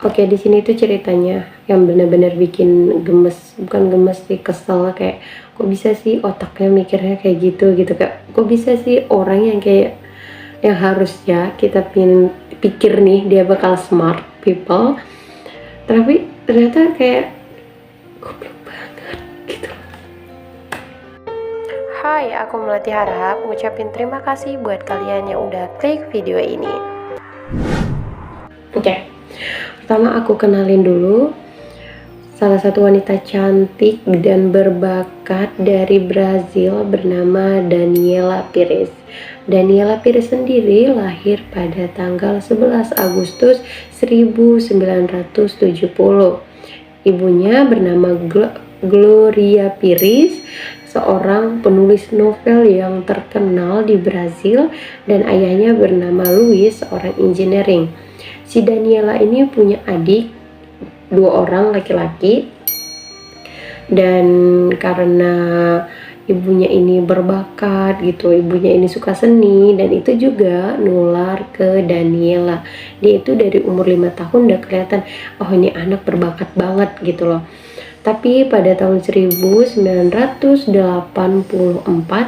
Oke, di sini tuh ceritanya yang benar-benar bikin gemes, bukan gemes sih, kesel, kayak kok bisa sih otaknya mikirnya kayak gitu gitu, kayak kok bisa sih orang yang kayak yang harusnya kita pikir nih dia bakal smart people, tapi ternyata kayak goblok banget gitu. Hai, aku Melati Harap ngucapin terima kasih buat kalian yang udah klik video ini. Oke, pertama aku kenalin dulu salah satu wanita cantik dan berbakat dari Brazil bernama Daniela Pires. Daniela Pires sendiri lahir pada tanggal 11 Agustus 1970. Ibunya bernama Gloria Pires, seorang penulis novel yang terkenal di Brazil, dan ayahnya bernama Luis, seorang engineering. Si Daniela ini punya adik 2 orang laki-laki, dan karena ibunya ini berbakat gitu, ibunya ini suka seni, dan itu juga nular ke Daniela. Dia itu dari umur 5 tahun udah kelihatan, oh ini anak berbakat banget gitu loh. Tapi pada tahun 1984,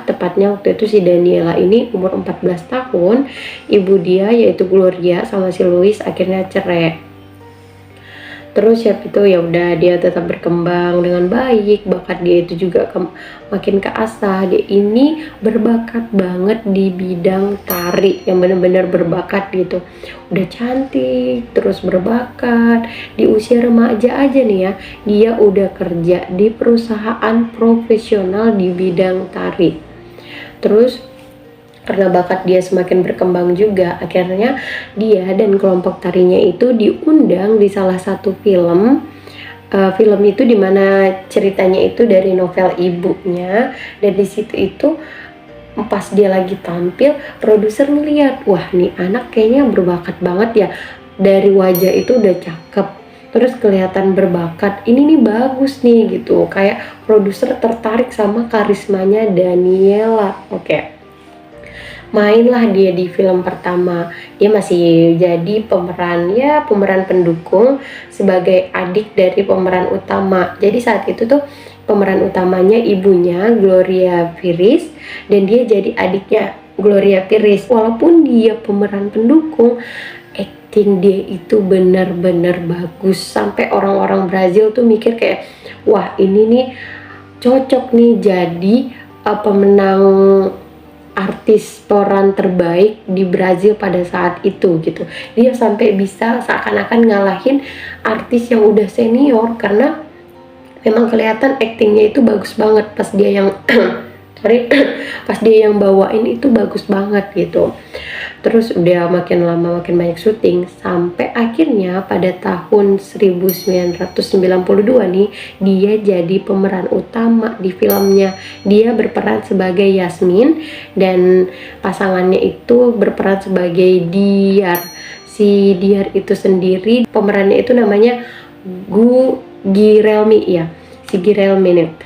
tepatnya waktu itu si Daniela ini umur 14 tahun, ibu dia yaitu Gloria sama si Luis akhirnya cerai. Terus ya itu ya udah dia tetap berkembang dengan baik, bakat dia itu juga makin keasah. Dia ini berbakat banget di bidang tari, yang benar-benar berbakat gitu. Udah cantik, terus berbakat. Di usia remaja aja nih ya, dia udah kerja di perusahaan profesional di bidang tari. Terus karena bakat dia semakin berkembang juga, akhirnya dia dan kelompok tarinya itu diundang di salah satu film. Film itu dimana ceritanya itu dari novel ibunya, dan di situ itu pas dia lagi tampil, produser ngeliat, wah nih anak kayaknya berbakat banget ya, dari wajah itu udah cakep, terus kelihatan berbakat, ini nih bagus nih gitu, kayak produser tertarik sama karismanya Daniela. Oke. Mainlah dia di film pertama. Dia masih jadi pemeran pendukung sebagai adik dari pemeran utama. Jadi saat itu tuh pemeran utamanya ibunya Gloria Pires, dan dia jadi adiknya Gloria Pires. Walaupun dia pemeran pendukung, acting dia itu benar-benar bagus sampai orang-orang Brazil tuh mikir kayak, wah ini nih cocok nih jadi pemenang artis peran terbaik di Brazil pada saat itu gitu. Dia sampai bisa seakan-akan ngalahin artis yang udah senior, karena memang kelihatan aktingnya itu bagus banget pas dia yang sorry, pas dia yang bawain itu bagus banget gitu. Terus udah makin lama makin banyak syuting, sampai akhirnya pada tahun 1992 nih dia jadi pemeran utama di filmnya. Dia berperan sebagai Yasmin, dan pasangannya itu berperan sebagai Diar. Si Diar itu sendiri pemerannya itu namanya Girelmi ya, si Girelmi nih.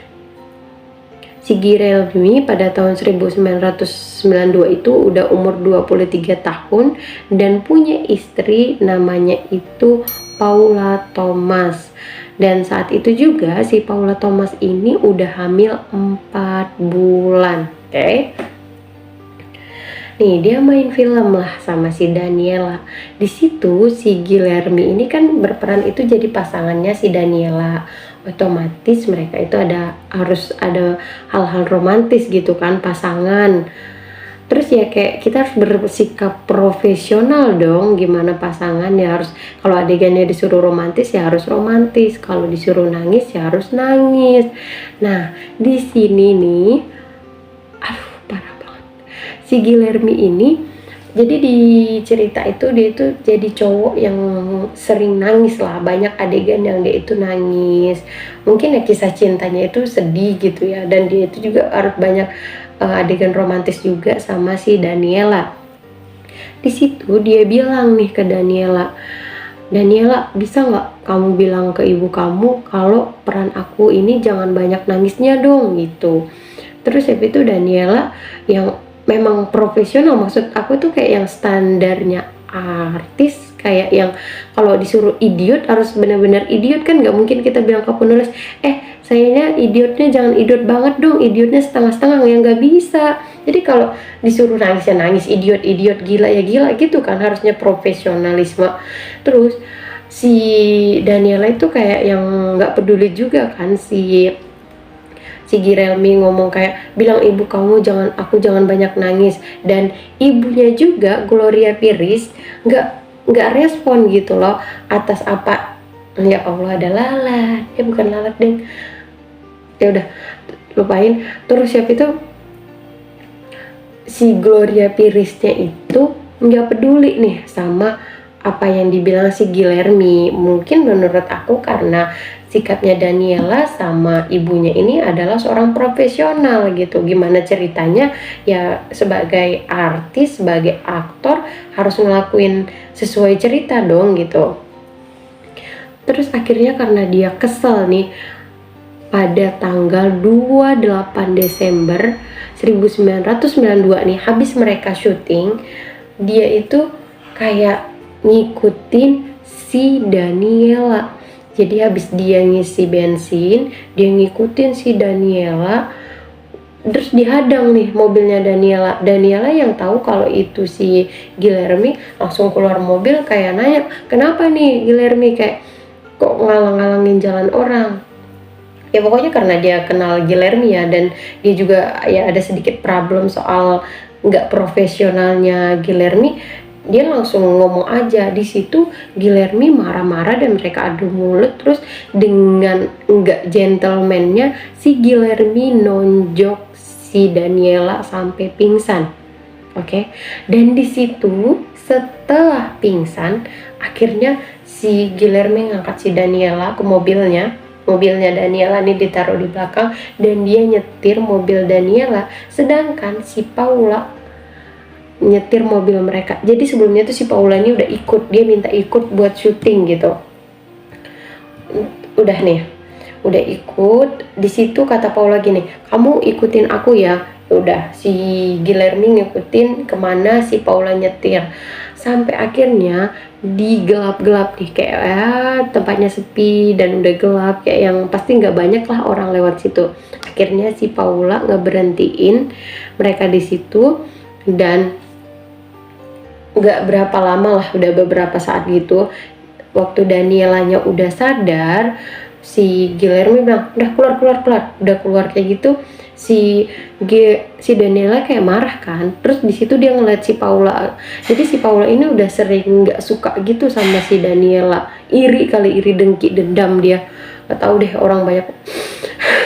Si Girelmi pada tahun 1992 itu udah umur 23 tahun dan punya istri namanya itu Paula Thomas. Dan saat itu juga si Paula Thomas ini udah hamil 4 bulan. Oke. Nih dia main film lah sama si Daniela. Di situ si Girelmi ini kan berperan itu jadi pasangannya si Daniela. Otomatis mereka itu harus ada hal-hal romantis gitu kan, pasangan. Terus ya kayak kita harus bersikap profesional dong, gimana pasangan ya harus, kalau adegannya disuruh romantis ya harus romantis, kalau disuruh nangis ya harus nangis. Nah di sini nih, aduh parah banget, si Guillermi ini jadi di cerita itu dia itu jadi cowok yang sering nangis lah, banyak adegan yang dia itu nangis. Mungkin ya kisah cintanya itu sedih gitu ya, dan dia itu juga harus banyak adegan romantis juga sama si Daniela. Di situ dia bilang nih ke Daniela, Daniela bisa nggak kamu bilang ke ibu kamu kalau peran aku ini jangan banyak nangisnya dong gitu. Terus habis itu Daniela yang memang profesional, maksud aku tuh kayak yang standarnya artis kayak yang kalau disuruh idiot harus benar-benar idiot kan, nggak mungkin kita bilang ke penulis sayanya idiotnya jangan idiot banget dong, idiotnya setengah-setengah, yang nggak bisa. Jadi kalau disuruh nangis ya nangis, idiot gila ya gila gitu kan, harusnya profesionalisme. Terus si Daniela itu kayak yang nggak peduli juga kan, si Girelmi ngomong kayak bilang ibu kamu jangan banyak nangis, dan ibunya juga Gloria Piris nggak respon gitu loh atas apa. Ya Allah, ada lalat ya, bukan lalat deng, ya udah lupain. Terus siapa itu, si Gloria Pirisnya itu nggak peduli nih sama apa yang dibilang si Guillermi. Mungkin menurut aku karena sikapnya Daniela sama ibunya ini adalah seorang profesional gitu. Gimana ceritanya ya, sebagai artis, sebagai aktor harus ngelakuin sesuai cerita dong gitu. Terus akhirnya karena dia kesel nih, pada tanggal 28 Desember 1992 nih, habis mereka syuting, dia itu kayak ngikutin si Daniela. Jadi habis dia ngisi bensin, dia ngikutin si Daniela, terus dihadang nih mobilnya Daniela. Daniela yang tahu kalau itu si Guillermi langsung keluar mobil kayak nanya, kenapa nih Guillermi kayak kok ngalang-ngalangin jalan orang. Ya pokoknya karena dia kenal Guillermi ya, dan dia juga ya ada sedikit problem soal nggak profesionalnya Guillermi. Dia langsung ngomong aja. Di situ Guillermi marah-marah dan mereka adu mulut. Terus dengan nggak gentlemannya si Guillermi nonjok si Daniela sampai pingsan. Oke. Dan di situ setelah pingsan, akhirnya si Guillermi ngangkat si Daniela ke mobilnya Daniela nih ditaruh di belakang, dan dia nyetir mobil Daniela, sedangkan si Paula nyetir mobil mereka. Jadi sebelumnya tuh si Paula ini udah ikut, dia minta ikut buat syuting gitu. Udah ikut. Di situ kata Paula gini, kamu ikutin aku ya. Udah, si Guillermi ngikutin kemana si Paula nyetir, sampai akhirnya di gelap-gelap nih, kayak tempatnya sepi dan udah gelap, kayak yang pasti nggak banyak lah orang lewat situ. Akhirnya si Paula ngeberhentiin mereka di situ, dan nggak berapa lama lah, udah beberapa saat gitu, waktu Danielanya udah sadar, si Guillermi bilang udah keluar kayak gitu. Si Daniela kayak marah kan, terus di situ dia ngeliat si Paula. Jadi si Paula ini udah sering nggak suka gitu sama si Daniela, iri dengki, dendam dia, nggak tahu deh orang banyak.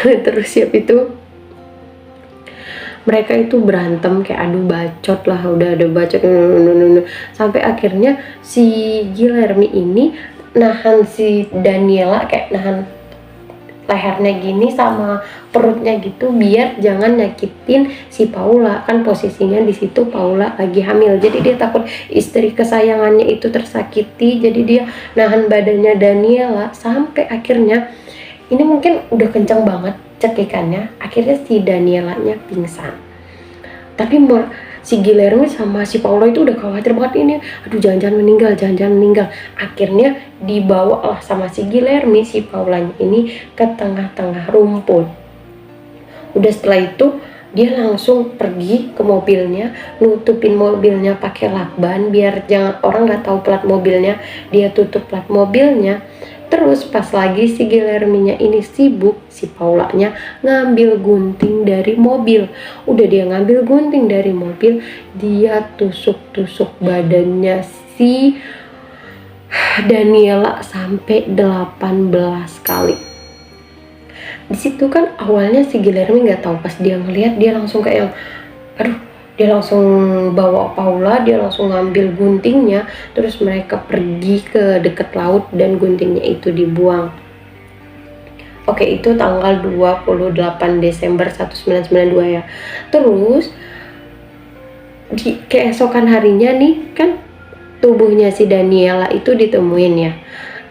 Terus siap itu mereka itu berantem kayak adu bacot lah, udah ada bacot sampai akhirnya si Guillermi ini nahan si Daniela, kayak nahan lehernya gini sama perutnya gitu biar jangan nyakitin si Paula. Kan posisinya di situ Paula lagi hamil, jadi dia takut istri kesayangannya itu tersakiti, jadi dia nahan badannya Daniela sampai akhirnya ini mungkin udah kencang banget cekikannya, akhirnya si Danielanya pingsan. Tapi si Guillermi sama si Paula itu udah khawatir banget, ini aduh jangan meninggal. Akhirnya dibawa lah sama si Guillermi si Paulanya ini ke tengah-tengah rumput. Udah setelah itu dia langsung pergi ke mobilnya, nutupin mobilnya pakai lakban biar jangan orang nggak tahu plat mobilnya. Dia tutup plat mobilnya. Terus pas lagi si Guillerminya ini sibuk, si Paulanya ngambil gunting dari mobil. Udah dia ngambil gunting dari mobil, dia tusuk badannya si Daniela sampai 18 kali. Di situ kan awalnya si Guillermi nggak tahu, pas dia ngeliat dia langsung kayak yang aduh, dia langsung bawa Paula, dia langsung ngambil guntingnya, terus mereka pergi ke dekat laut dan guntingnya itu dibuang. Oke, itu tanggal 28 Desember 1992 ya. Terus di keesokan harinya nih kan tubuhnya si Daniela itu ditemuin ya.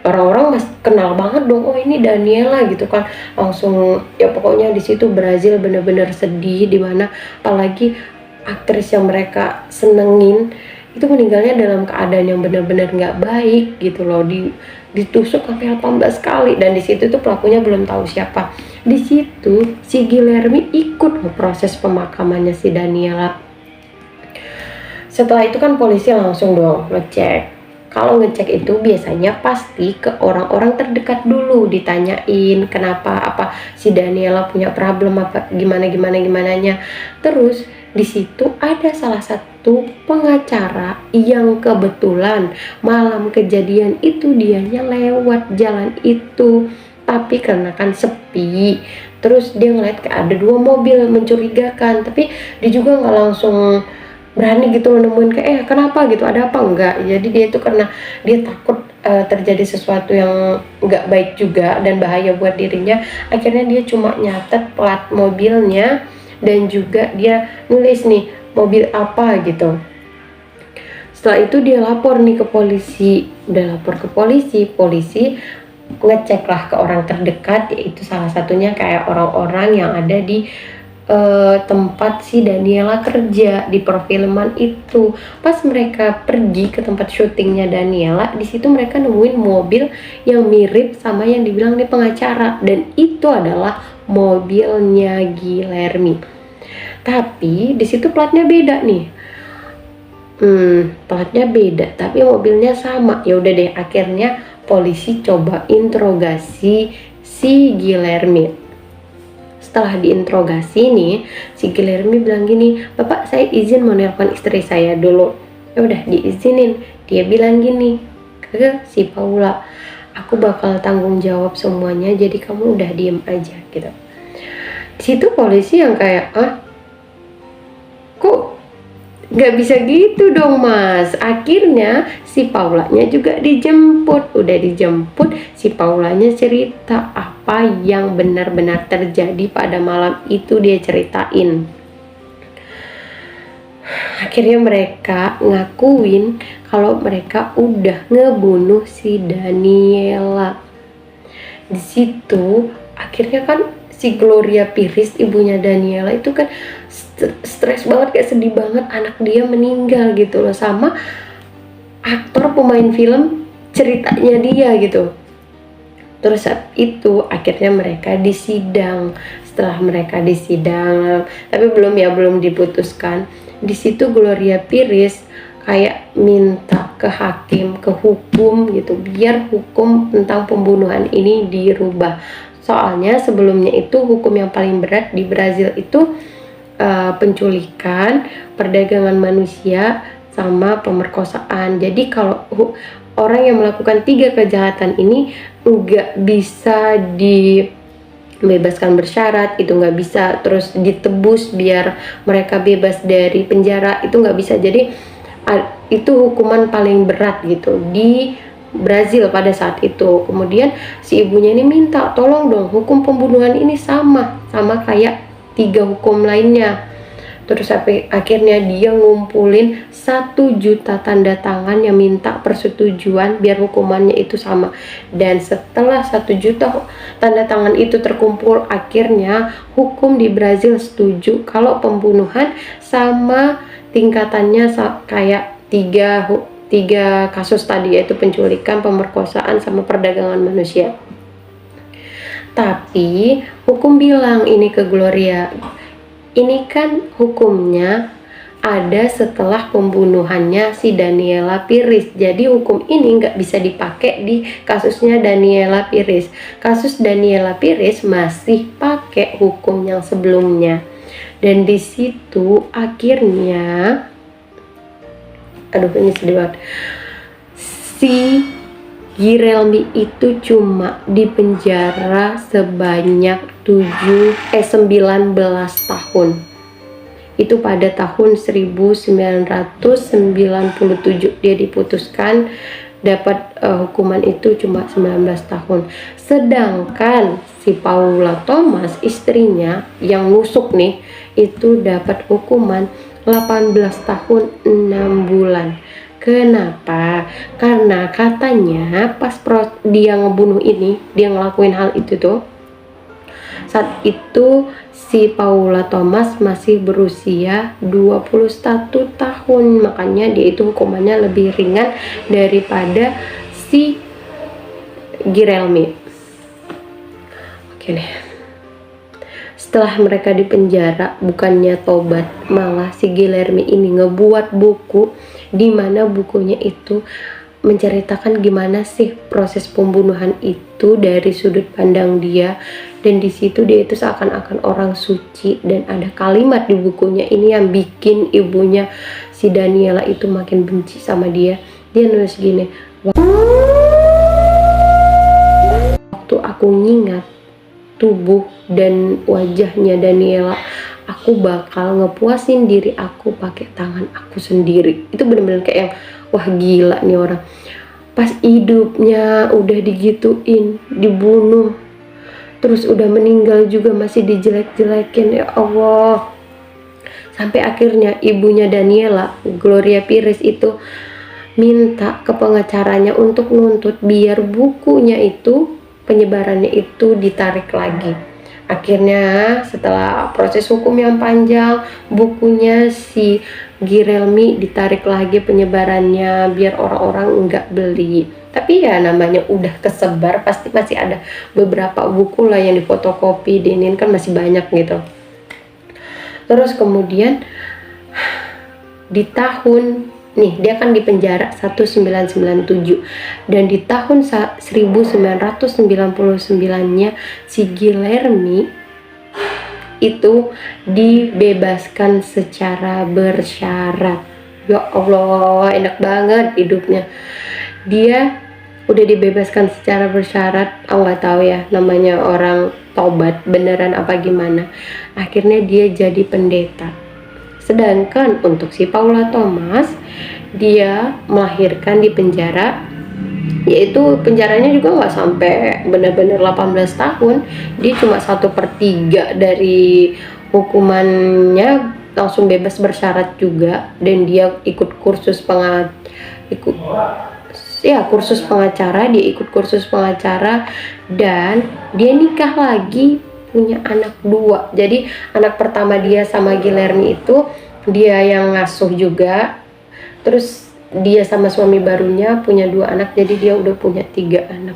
Orang-orang kenal banget dong, oh ini Daniela gitu kan, langsung ya pokoknya di situ Brazil bener-bener sedih, dimana apalagi aktris yang mereka senengin itu meninggalnya dalam keadaan yang benar-benar nggak baik gitu loh, ditusuk sampai 18 kali, dan di situ tuh pelakunya belum tahu siapa. Di situ si Guillermi ikut proses pemakamannya si Daniela. Setelah itu kan polisi langsung dong ngecek. Kalau ngecek itu biasanya pasti ke orang-orang terdekat dulu, ditanyain kenapa, apa si Daniela punya problem apa gimananya. Terus di situ ada salah satu pengacara yang kebetulan malam kejadian itu dianya lewat jalan itu, tapi karena kan sepi, terus dia ngeliat ada 2 mobil mencurigakan, tapi dia juga nggak langsung berani gitu loh nemuin kayak kenapa gitu, ada apa enggak. Jadi dia itu karena dia takut terjadi sesuatu yang enggak baik juga dan bahaya buat dirinya, akhirnya dia cuma nyatet plat mobilnya dan juga dia nulis nih mobil apa gitu. Setelah itu dia lapor nih ke polisi. Udah lapor ke polisi, polisi ngeceklah ke orang terdekat, yaitu salah satunya kayak orang-orang yang ada di tempat si Daniela kerja di perfilman itu. Pas mereka pergi ke tempat syutingnya Daniela, di situ mereka nemuin mobil yang mirip sama yang dibilang nih pengacara, dan itu adalah mobilnya Guillermi. Tapi di situ platnya beda nih. Platnya beda, tapi mobilnya sama. Ya udah deh, akhirnya polisi coba interogasi si Guillermi. Setelah diinterogasi nih, si Guillermi bilang gini, "Bapak, saya izin mau nelpon istri saya dulu." Ya udah diizinin. Dia bilang gini ke si Paula, "Aku bakal tanggung jawab semuanya, jadi kamu udah diem aja," gitu. Di situ polisi yang kayak, kok nggak bisa gitu dong mas. Akhirnya si Paulanya juga dijemput. Udah dijemput, si Paulanya cerita apa yang benar-benar terjadi pada malam itu, dia ceritain. Akhirnya mereka ngakuin kalau mereka udah ngebunuh si Daniela. Di situ akhirnya kan si Gloria Piris, ibunya Daniela itu kan stres banget, kayak sedih banget anak dia meninggal gitu loh, sama aktor pemain film ceritanya dia gitu. Terus saat itu akhirnya mereka disidang. Setelah mereka disidang, tapi belum diputuskan. Di situ Gloria Piris kayak minta ke hakim, ke hukum gitu, biar hukum tentang pembunuhan ini dirubah. Soalnya sebelumnya itu hukum yang paling berat di Brazil itu penculikan, perdagangan manusia, sama pemerkosaan. Jadi kalau orang yang melakukan 3 kejahatan ini nggak bisa dibebaskan bersyarat, itu nggak bisa terus ditebus biar mereka bebas dari penjara, itu nggak bisa. Jadi itu hukuman paling berat gitu di Brazil pada saat itu. Kemudian si ibunya ini minta tolong dong hukum pembunuhan ini sama kayak 3 hukum lainnya. Terus akhirnya dia ngumpulin 1 juta tanda tangan yang minta persetujuan biar hukumannya itu sama. Dan setelah 1 juta tanda tangan itu terkumpul, akhirnya hukum di Brazil setuju kalau pembunuhan sama tingkatannya kayak 3 kasus tadi, yaitu penculikan, pemerkosaan, sama perdagangan manusia. Tapi hukum bilang ini ke Gloria, ini kan hukumnya ada setelah pembunuhannya si Daniela Piris, jadi hukum ini nggak bisa dipakai di kasusnya Daniela Piris. Kasus Daniela Piris masih pakai hukum yang sebelumnya. Dan di situ akhirnya, aduh ini sedih banget, si Guillermi itu cuma dipenjara sebanyak 19 tahun. Itu pada tahun 1997 dia diputuskan dapat hukuman itu cuma 19 tahun. Sedangkan si Paula Thomas, istrinya yang nusuk nih, itu dapat hukuman 18 tahun 6 bulan. Kenapa? Karena katanya pas dia ngebunuh ini, dia ngelakuin hal itu tuh, saat itu si Paula Thomas masih berusia 21 tahun, makanya dia itu hukumannya lebih ringan daripada si Guillermi. Oke deh. Setelah mereka dipenjara, bukannya tobat, malah si Guillermi ini ngebuat buku, di mana bukunya itu menceritakan gimana sih proses pembunuhan itu dari sudut pandang dia. Dan di situ dia itu seakan-akan orang suci, dan ada kalimat di bukunya ini yang bikin ibunya si Daniela itu makin benci sama dia. Dia nulis gini, waktu aku ngingat tubuh dan wajahnya Daniela, aku bakal ngepuasin diri aku pakai tangan aku sendiri. Itu bener-bener kayak yang wah gila nih orang, pas hidupnya udah digituin, dibunuh, terus udah meninggal juga masih dijelek-jelekin, ya Allah. Sampai akhirnya ibunya Daniela, Gloria Pires itu minta ke pengacaranya untuk nuntut biar bukunya itu, penyebarannya itu ditarik lagi. Akhirnya setelah proses hukum yang panjang, bukunya si Guillermi ditarik lagi penyebarannya biar orang-orang nggak beli. Tapi ya namanya udah kesebar, pasti masih ada beberapa buku lah yang difotokopi, diinin kan masih banyak gitu. Terus kemudian di tahun dia kan di penjara 1997, dan di tahun 1999-nya si Guillermi itu dibebaskan secara bersyarat. Ya Allah, enak banget hidupnya. Dia udah dibebaskan secara bersyarat, nggak tahu ya namanya orang tobat beneran apa gimana. Akhirnya dia jadi pendeta. Sedangkan untuk si Paula Thomas, dia melahirkan di penjara, yaitu penjaranya juga nggak sampai benar-benar 18 tahun. Dia cuma 1/3 dari hukumannya, langsung bebas bersyarat juga. Dan dia ikut kursus kursus pengacara, dia ikut kursus pengacara, dan dia nikah lagi, punya anak 2. Jadi anak pertama dia sama Guillermi itu dia yang ngasuh juga, terus dia sama suami barunya punya 2 anak, jadi dia udah punya 3 anak.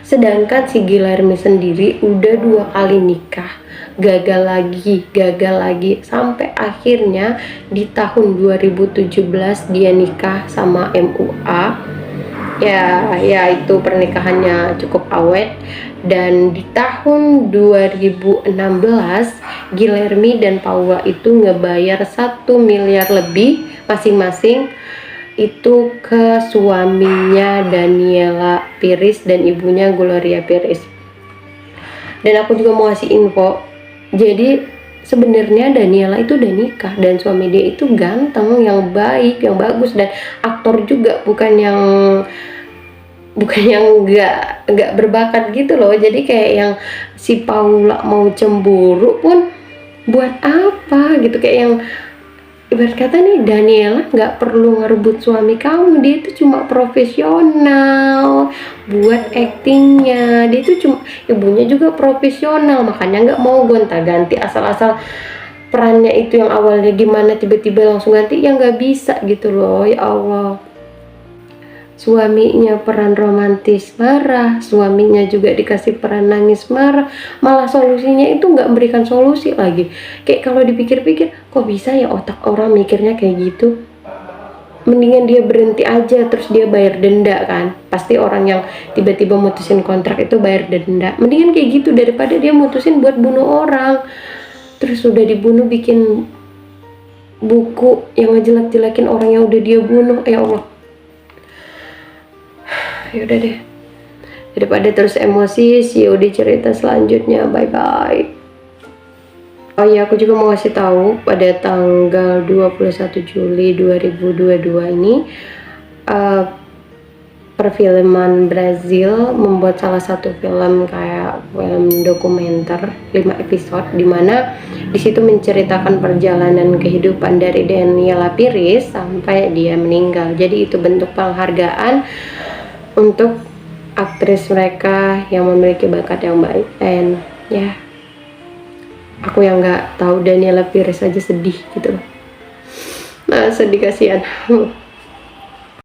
Sedangkan si Guillermi sendiri udah 2 kali nikah, gagal lagi, sampai akhirnya di tahun 2017 dia nikah sama MUA. Ya itu pernikahannya cukup awet. Dan di tahun 2016 Guillermi dan Paula itu ngebayar 1 miliar lebih masing-masing itu ke suaminya Daniela Pires dan ibunya Gloria Pires. Dan aku juga mau ngasih info, jadi sebenarnya Daniela itu udah nikah, dan suami dia itu ganteng, yang baik, yang bagus, dan aktor juga, bukan yang nggak berbakat gitu loh. Jadi kayak yang si Paula mau cemburu pun buat apa gitu, kayak yang ibarat kata nih, Daniela nggak perlu ngerebut suami kamu, dia itu cuma profesional buat aktingnya, dia itu cuma, ibunya juga profesional, makanya nggak mau gonta-ganti asal-asal perannya itu yang awalnya gimana tiba-tiba langsung ganti, ya nggak bisa gitu loh. Ya Allah, suaminya peran romantis marah, suaminya juga dikasih peran nangis marah, malah solusinya itu nggak memberikan solusi lagi. Kayak kalau dipikir-pikir, kok bisa ya otak orang mikirnya kayak gitu. Mendingan dia berhenti aja, terus dia bayar denda kan. Pasti orang yang tiba-tiba mutusin kontrak itu bayar denda. Mendingan kayak gitu daripada dia mutusin buat bunuh orang, terus udah dibunuh bikin buku yang ngejelek-jelekin orang yang udah dia bunuh. Ya Allah, yaudah deh, daripada terus emosi, see you di cerita selanjutnya. Bye bye. Oh iya, aku juga mau kasih tahu, pada tanggal 21 Juli 2022 ini perfilman Brazil membuat salah satu film kayak film dokumenter 5 episode, dimana disitu menceritakan perjalanan kehidupan dari Daniela Pires sampai dia meninggal. Jadi itu bentuk penghargaan untuk aktris mereka yang memiliki bakat yang baik. Dan ya, aku yang nggak tahu Daniela Pires aja sedih gitu loh. Nah sedih, kasihan.